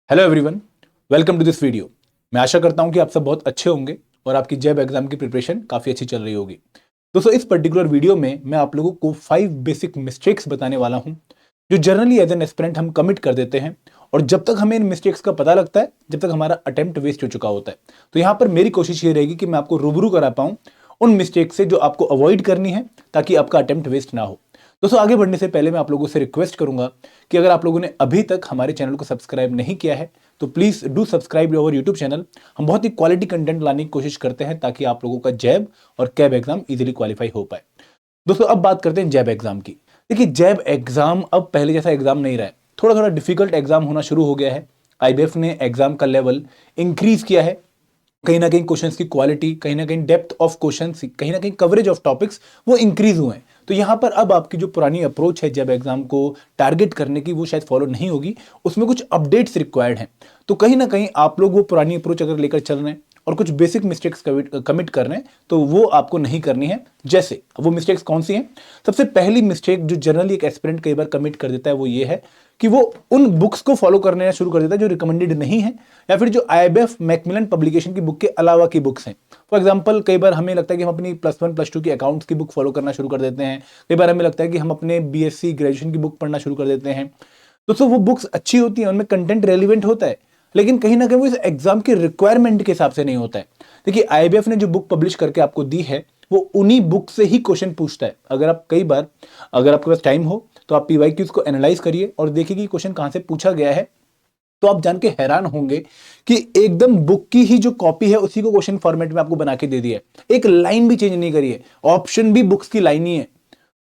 Hello everyone, welcome to this video. मैं आशा करता हूं कि आप सब बहुत अच्छे होंगे और आपकी जैब एग्जाम की प्रिपरेशन काफ़ी अच्छी चल रही होगी। दोस्तों, इस पर्टिकुलर वीडियो में मैं आप लोगों को 5 बेसिक मिस्टेक्स बताने वाला हूं जो जनरली एज एन एस्पिरेंट हम कमिट कर देते हैं, और जब तक हमें इन मिस्टेक्स का पता लगता है, जब तक हमारा अटेम्प्ट वेस्ट हो चुका होता है। तो यहाँ पर मेरी कोशिश ये रहेगी कि मैं आपको रूबरू करा पाऊँ उन मिस्टेक से जो आपको अवॉइड करनी है, ताकि आपका अटेम्प्ट वेस्ट ना हो। दोस्तों, आगे बढ़ने से पहले मैं आप लोगों से रिक्वेस्ट करूंगा कि अगर आप लोगों ने अभी तक हमारे चैनल को सब्सक्राइब नहीं किया है तो please do subscribe our YouTube channel. हम बहुत ही क्वालिटी कंटेंट लाने की कोशिश करते हैं ताकि आप लोगों का जैब और कैब एग्जाम इजीली क्वालिफाई हो पाए। दोस्तों, अब बात करते हैं जैब एग्जाम की। देखिए, जैब एग्जाम अब पहले जैसा एग्जाम नहीं रहा है, थोड़ा थोड़ा डिफिकल्ट एग्जाम होना शुरू हो गया है। आईबीएफ ने एग्जाम का लेवल इंक्रीज किया है। कहीं ना कहीं क्वेश्चंस की क्वालिटी, कहीं ना कहीं डेप्थ ऑफ क्वेश्चंस, कहीं ना कहीं कवरेज ऑफ टॉपिक्स वो इंक्रीज हुए हैं। तो यहाँ पर अब आपकी जो पुरानी अप्रोच है जब एग्जाम को टारगेट करने की, वो शायद फॉलो नहीं होगी। उसमें कुछ अपडेट्स रिक्वायर्ड हैं। तो कहीं ना कहीं आप लोग वो पुरानी अप्रोच अगर लेकर चल रहे हैं और कुछ बेसिक मिस्टेक्स कमिट कर रहे हैं, तो वो आपको नहीं करनी है। जैसे वो मिस्टेक्स कौन सी हैं? सबसे पहली मिस्टेक जो जनरली एक एस्पिरेंट कई बार कमिट कर देता है, वो ये है कि वो उन बुक्स को फॉलो करने शुरू कर देता है जो रिकमेंडेड नहीं है, या फिर जो आईबीएफ मैकमिलन पब्लिकेशन की बुक के अलावा की बुक्स हैं। फॉर एग्जांपल, कई बार हमें लगता है कि हम अपनी +1 +2 की अकाउंट्स की बुक फॉलो करना शुरू कर देते हैं। कई बार हमें लगता है कि हम अपने बीएससी ग्रेजुएशन की बुक पढ़ना शुरू कर देते हैं। दोस्तों, वो बुक्स अच्छी होती हैं, उनमें कंटेंट रेलिवेंट होता है, लेकिन कहीं ना कहीं वो इस एग्जाम की रिक्वायरमेंट के हिसाब से नहीं होता है। देखिए, आईबीएफ ने जो बुक पब्लिश करके आपको दी है, वो उन्हीं बुक से ही क्वेश्चन पूछता है। अगर आप कई बार, अगर आपके पास टाइम हो तो आप पीवाईक्यूज को एनालाइज करिए और देखिए कि क्वेश्चन कहां से पूछा गया है। तो आप जान के हैरान होंगे कि एकदम बुक की ही जो कॉपी है उसी को क्वेश्चन फॉर्मेट में आपको बना के दे दिया है। एक लाइन भी चेंज नहीं करी है, ऑप्शन भी बुक्स की लाइन ही है।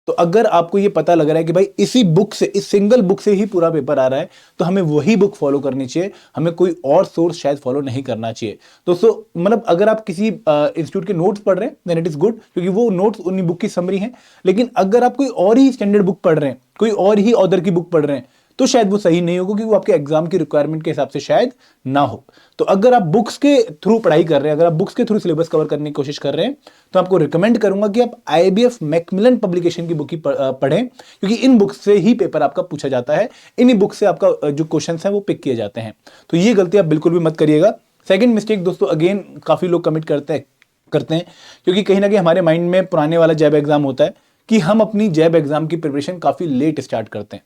तो अगर आपको ये पता लग रहा है कि भाई इसी बुक से, इस सिंगल बुक से ही पूरा पेपर आ रहा है, तो हमें वही बुक फॉलो करनी चाहिए, हमें कोई और सोर्स शायद फॉलो नहीं करना चाहिए। दोस्तों, मतलब अगर आप किसी इंस्टीट्यूट के नोट्स पढ़ रहे हैं देन इट इज गुड, क्योंकि वो नोट्स उन्हीं बुक की समरी है। लेकिन अगर आप कोई और ही स्टैंडर्ड बुक पढ़ रहे हैं, कोई और ही ऑथर की बुक पढ़ रहे हैं, तो शायद वो सही नहीं होगा, क्योंकि वो आपके एग्जाम की रिक्वायरमेंट के हिसाब से शायद ना हो। तो अगर आप बुक्स के थ्रू पढ़ाई कर रहे हैं, अगर आप बुक्स के थ्रू सिलेबस कवर करने की कोशिश कर रहे हैं, तो आपको रिकमेंड करूंगा कि आप आईबीएफ मैकमिलन पब्लिकेशन की बुक ही पढ़ें, क्योंकि इन बुक्स से ही पेपर आपका पूछा जाता है। इन्हीं बुक से आपका जो क्वेश्चन है वो पिक किए जाते हैं। तो ये गलती आप बिल्कुल भी मत करिएगा। सेकेंड मिस्टेक दोस्तों, अगेन काफी लोग कमिट करते हैं, क्योंकि कहीं ना कहीं हमारे माइंड में पुराने वाला जैब एग्जाम होता है कि हम अपनी जैब एग्जाम की प्रिपरेशन काफी लेट स्टार्ट करते हैं।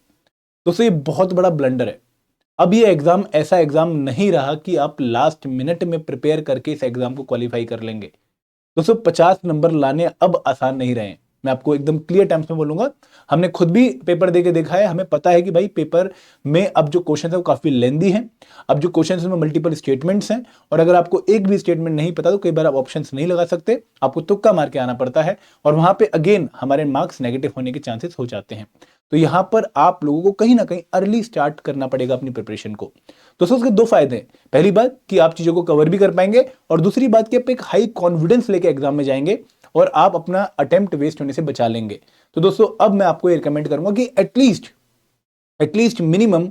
दोस्तों, ये बहुत बड़ा ब्लंडर है। अब ये एग्जाम ऐसा एग्जाम नहीं रहा कि आप लास्ट मिनट में प्रिपेयर करके इस एग्जाम को क्वालिफाई कर लेंगे। दोस्तों, 50 नंबर लाने अब आसान नहीं रहे हैं। मैं आपको एकदम क्लियर टर्म्स में बोलूंगा, हमने खुद भी पेपर देके देखा है, हमें पता है कि भाई पेपर में अब जो क्वेश्चन है वो काफी लेंदी हैं। अब जो क्वेश्चन में मल्टीपल स्टेटमेंट्स हैं, और अगर आपको एक भी स्टेटमेंट नहीं पता तो कई बार आप ऑप्शंस नहीं लगा सकते, आपको तुक्का मार के आना पड़ता है, और वहां पे अगेन हमारे मार्क्स नेगेटिव होने के चांसेस हो जाते हैं। तो यहां पर आप लोगों को कहीं ना कहीं अर्ली स्टार्ट करना पड़ेगा अपनी प्रिपरेशन को। दोस्तों, उसके दो फायदे हैं। पहली बात कि आप चीजों को कवर भी कर पाएंगे, और दूसरी बात कि आप एक हाई कॉन्फिडेंस लेके एग्जाम में जाएंगे और आप अपना अटेम्प्ट वेस्ट होने से बचा लेंगे। तो दोस्तों, अब मैं आपको ये रिकमेंड करूंगा कि एटलीस्ट मिनिमम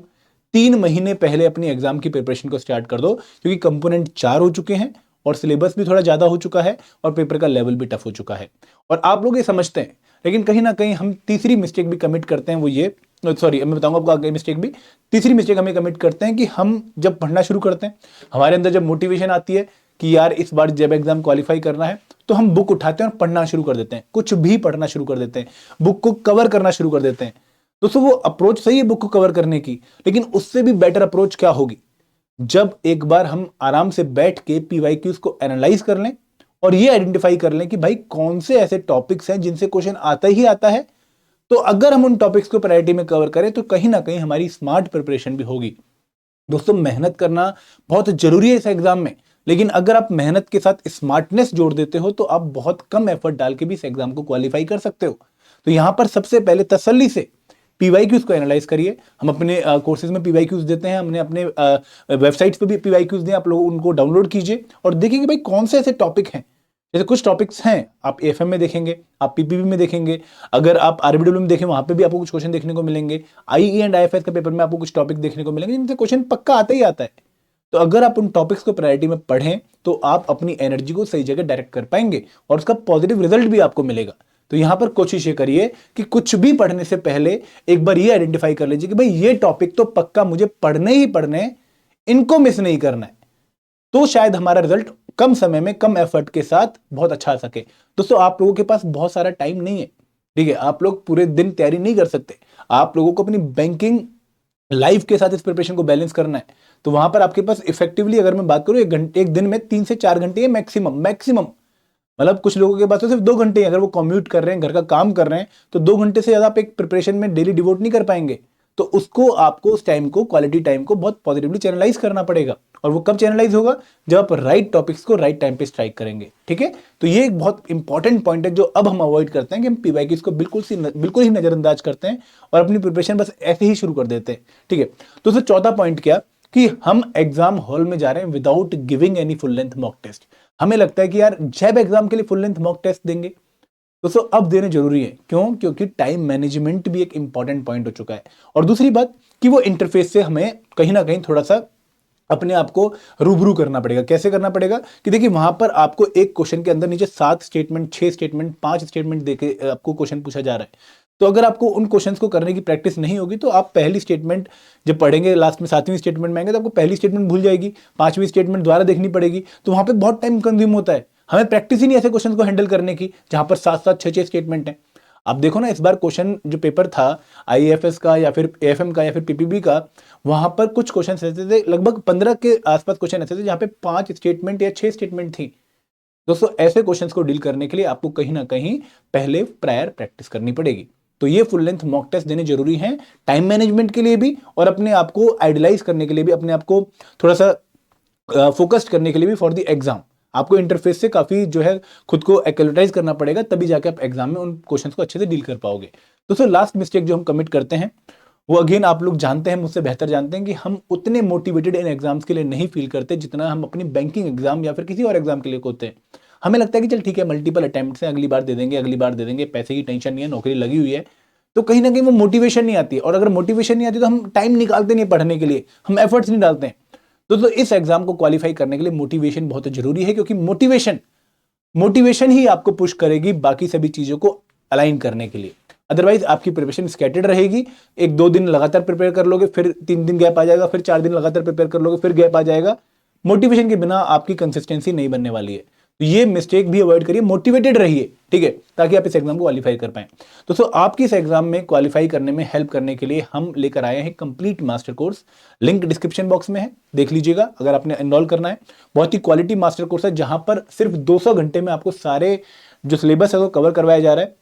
3 महीने पहले अपनी एग्जाम की प्रिपरेशन को स्टार्ट कर दो, क्योंकि कंपोनेंट 4 हो चुके हैं और सिलेबस भी थोड़ा ज्यादा हो चुका है और पेपर का लेवल भी टफ हो चुका है। और आप लोग ये समझते हैं, लेकिन कहीं ना कहीं हम तीसरी मिस्टेक भी कमिट करते हैं, वो ये, सॉरी मैं बताऊंगा आपको आगे मिस्टेक भी। तीसरी मिस्टेक हमें कमिट करते हैं कि हम जब पढ़ना शुरू करते हैं, हमारे अंदर जब मोटिवेशन आती है कि यार इस बार जब एग्जाम क्वालिफाई करना है, तो हम बुक उठाते हैं और पढ़ना शुरू कर देते हैं, कुछ भी पढ़ना शुरू कर देते हैं, बुक को कवर करना शुरू कर देते हैं। दोस्तों, वो अप्रोच सही है बुक को कवर करने की, लेकिन उससे भी बेटर अप्रोच क्या होगी, जब एक बार हम आराम से बैठ के पीवाईक्यूज को एनालाइज कर लें और ये आइडेंटिफाई कर लें कि भाई कौन से ऐसे टॉपिक्स हैं जिनसे क्वेश्चन आता ही आता है। तो अगर हम उन टॉपिक्स को प्रायोरिटी में कवर करें तो कहीं ना कहीं हमारी स्मार्ट प्रिपरेशन भी होगी। दोस्तों, मेहनत करना बहुत जरूरी है इस एग्जाम में, लेकिन अगर आप मेहनत के साथ स्मार्टनेस जोड़ देते हो तो आप बहुत कम एफर्ट डाल के भी इस एग्जाम को क्वालिफाई कर सकते हो। तो यहां पर सबसे पहले तसल्ली से पीवाईक्यूज को एनालाइज करिए। हम अपने कोर्सेज में पीवाईक्यूज देते हैं, हमने अपने वेबसाइट्स पे भी पीवाईक्यूज दिए, आप लोग उनको डाउनलोड कीजिए और देखिए कि भाई कौन से ऐसे टॉपिक हैं। जैसे कुछ टॉपिक्स हैं आप एएफएम में देखेंगे, आप पीपीबी में देखेंगे, अगर आप आरबीडब्ल्यू में देखें वहां पे भी आपको कुछ क्वेश्चन देखने को मिलेंगे, आईई एंड आईएफएस के पेपर में आपको कुछ टॉपिक देखने को मिलेंगे जिनसे क्वेश्चन पक्का आता ही आता है। तो अगर आप उन टॉपिक्स को प्रायोरिटी में पढ़ें तो आप अपनी एनर्जी को सही जगह डायरेक्ट कर पाएंगे और उसका पॉजिटिव रिजल्ट भी आपको मिलेगा। तो यहां पर कोशिश ये करिए कि कुछ भी पढ़ने से पहले एक बार ये आइडेंटिफाई कर लीजिए कि भाई ये टॉपिक तो पक्का मुझे पढ़ने ही पढ़ने, इनको मिस नहीं करना है, तो शायद हमारा रिजल्ट कम समय में कम एफर्ट के साथ बहुत अच्छा आ सके। दोस्तों आप लोगों के पास बहुत सारा टाइम नहीं है, ठीक है, आप लोग पूरे दिन तैयारी नहीं कर सकते, आप लोगों को अपनी बैंकिंग लाइफ के साथ इस प्रिपरेशन को बैलेंस करना है। तो वहां पर आपके पास इफेक्टिवली अगर मैं बात करूं, एक दिन में 3 से 4 घंटे मैक्सिमम मैक्सिमम, मतलब कुछ लोगों के पास तो सिर्फ 2 घंटे, अगर वो कम्यूट कर रहे हैं, घर का काम कर रहे हैं, तो 2 घंटे से ज्यादा आप एक प्रिपरेशन में डेली डिवोट नहीं कर पाएंगे। तो उसको आपको उस टाइम को, क्वालिटी टाइम को बहुत पॉजिटिवली चैनलाइज करना पड़ेगा। और वो कब चैनलाइज होगा, जब आप राइट टॉपिक्स को राइट टाइम पे स्ट्राइक करेंगे, ठीक है। तो ये एक बहुत इंपॉर्टेंट पॉइंट है जो अब हम अवॉइड करते हैं, कि हम पीवाईक्यूज को बिल्कुल ही नजरअंदाज करते हैं और अपनी प्रिपरेशन बस ऐसे ही शुरू कर देते हैं, ठीक है। तो उससे चौथा पॉइंट क्या, कि हम एग्जाम हॉल में जा रहे हैं without giving any full length mock test. हमें लगता है कि यार जैब एग्जाम के लिए फुल लेंथ मॉक टेस्ट देंगे, दोस्तों अब देने जरूरी है। क्यों? क्योंकि टाइम मैनेजमेंट भी एक इंपॉर्टेंट पॉइंट हो चुका है। और दूसरी बात कि वो इंटरफेस से हमें कहीं ना कहीं थोड़ा सा अपने आप को रूबरू करना पड़ेगा। कैसे करना पड़ेगा? कि देखिए वहां पर आपको एक क्वेश्चन के अंदर नीचे 7 स्टेटमेंट, 6 स्टेटमेंट, 5 स्टेटमेंट देके आपको क्वेश्चन पूछा जा रहा है। तो अगर आपको उन क्वेश्चंस को करने की प्रैक्टिस नहीं होगी, तो आप पहली स्टेटमेंट जब पढ़ेंगे, लास्ट में 7वीं स्टेटमेंट में आएंगे, तो आपको पहली स्टेटमेंट भूल जाएगी, 5वीं स्टेटमेंट दोबारा देखनी पड़ेगी। तो वहां पे बहुत टाइम कंज्यूम होता है, हमें प्रैक्टिस ही नहीं ऐसे क्वेश्चन को हैंडल करने की जहां पर 7-7, 6-6 स्टेटमेंट है। आप देखो ना, इस बार क्वेश्चन जो पेपर था आईएएफएस का या फिर एएफएम का या फिर पीपीबी का, वहां पर कुछ क्वेश्चन ऐसे थे, लगभग 15 के आसपास क्वेश्चन ऐसे थे जहां पे 5 स्टेटमेंट या 6 स्टेटमेंट थी। दोस्तों ऐसे क्वेश्चंस को डील करने के लिए आपको कहीं ना कहीं पहले प्रायर प्रैक्टिस करनी पड़ेगी। तो ये फुल लेंथ मॉक टेस्ट देने जरूरी हैं, टाइम मैनेजमेंट के लिए भी और अपने आप को आइडियलाइज करने के लिए भी, अपने आप को थोड़ा सा फोकस्ड करने के लिए भी फॉर द एग्जाम। आपको इंटरफेस से काफी जो है खुद को एक्युरेटाइज करना पड़ेगा, तभी जाके आप एग्जाम में उन क्वेश्चंस को अच्छे से डील कर पाओगे। दोस्तों लास्ट मिस्टेक जो हम कमिट करते हैं, वो अगेन आप लोग जानते हैं, मुझसे बेहतर जानते हैं, कि हम उतने मोटिवेटेड इन एग्जाम्स के लिए नहीं फील करते जितना हम अपनी बैंकिंग एग्जाम या फिर किसी और एग्जाम के लिए होते हैं। हमें लगता है कि चल ठीक है, मल्टीपल अटेम्प्ट है, अगली बार दे देंगे, अगली बार दे देंगे, पैसे की टेंशन नहीं है, नौकरी लगी हुई है। तो कहीं ना कहीं वो मोटिवेशन नहीं आती है, और अगर मोटिवेशन नहीं आती तो हम टाइम निकालते नहीं पढ़ने के लिए, हम एफर्ट्स नहीं डालते हैं। दोस्तों इस एग्जाम को क्वालिफाई करने के लिए मोटिवेशन बहुत जरूरी है, क्योंकि मोटिवेशन ही आपको पुश करेगी बाकी सभी चीजों को अलाइन करने के लिए। अदरवाइज आपकी प्रिपरेशन स्कैटर्ड रहेगी, 1-2 दिन लगातार प्रिपेयर कर लोगे, फिर 3 दिन गैप आ जाएगा, फिर 4 दिन लगातार प्रिपेयर कर लोगे, फिर गैप आ जाएगा। मोटिवेशन के बिना आपकी कंसिस्टेंसी नहीं बनने वाली है। तो ये मिस्टेक भी अवॉइड करिए, मोटिवेटेड रहिए, ठीक है, ताकि आप इस एग्जाम को क्वालिफाई कर पाए। दोस्तों आपकी इस एग्जाम में क्वालिफाई करने में हेल्प करने के लिए हम लेकर आए हैं complete master course. Link description box में है, देख लीजिएगा अगर आपने एनरोल करना है। बहुत ही क्वालिटी मास्टर कोर्स है, जहां पर सिर्फ 200 घंटे में आपको सारे जो सिलेबस है वो कवर करवाया जा रहा है।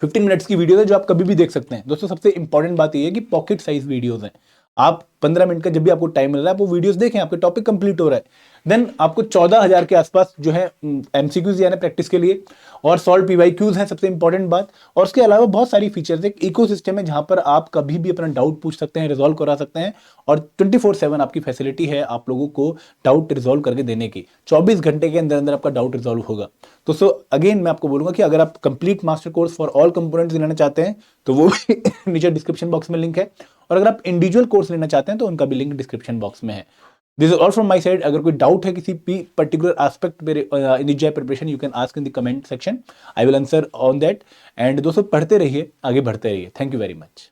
15 मिनट्स की वीडियो है जो आप कभी भी देख सकते हैं। दोस्तों सबसे इंपॉर्टेंट बात यह है कि पॉकेट साइज वीडियोस हैं। आप 15 मिनट का जब भी आपको टाइम मिल रहा है, आप वो वीडियोस देखें, आपके टॉपिक कंप्लीट हो रहा है। देन आपको 14,000 के आसपास जो है एमसीक्यूज यानी प्रैक्टिस के लिए, और सॉल्व पीवाईक्यूज हैं सबसे इंपॉर्टेंट बात। और उसके अलावा बहुत सारी फीचर्स, एक इकोसिस्टम है जहां पर आप कभी भी अपना डाउट पूछ सकते हैं, रिजॉल्व करा सकते हैं, और 24/7 आपकी फैसिलिटी है आप लोगों को डाउट रिजॉल्व करके देने की। 24 घंटे के अंदर अंदर आपका डाउट रिजॉल्व होगा। तो सो अगेन मैं आपको बोलूंगा कि अगर आप complete master course for all components लेना चाहते हैं तो वो भी नीचे डिस्क्रिप्शन बॉक्स में लिंक है, और अगर आप इंडिविजुअल कोर्स लेना चाहते हैं तो उनका भी लिंक डिस्क्रिप्शन बॉक्स में है। This is all from my side. अगर कोई डाउट है किसी भी पर्टिकुलर एस्पेक्ट मेरे इन JEE preparation, you can ask in the comment section, I will answer on that. And दोस्तों पढ़ते रहिए, आगे बढ़ते रहिए। Thank you very much.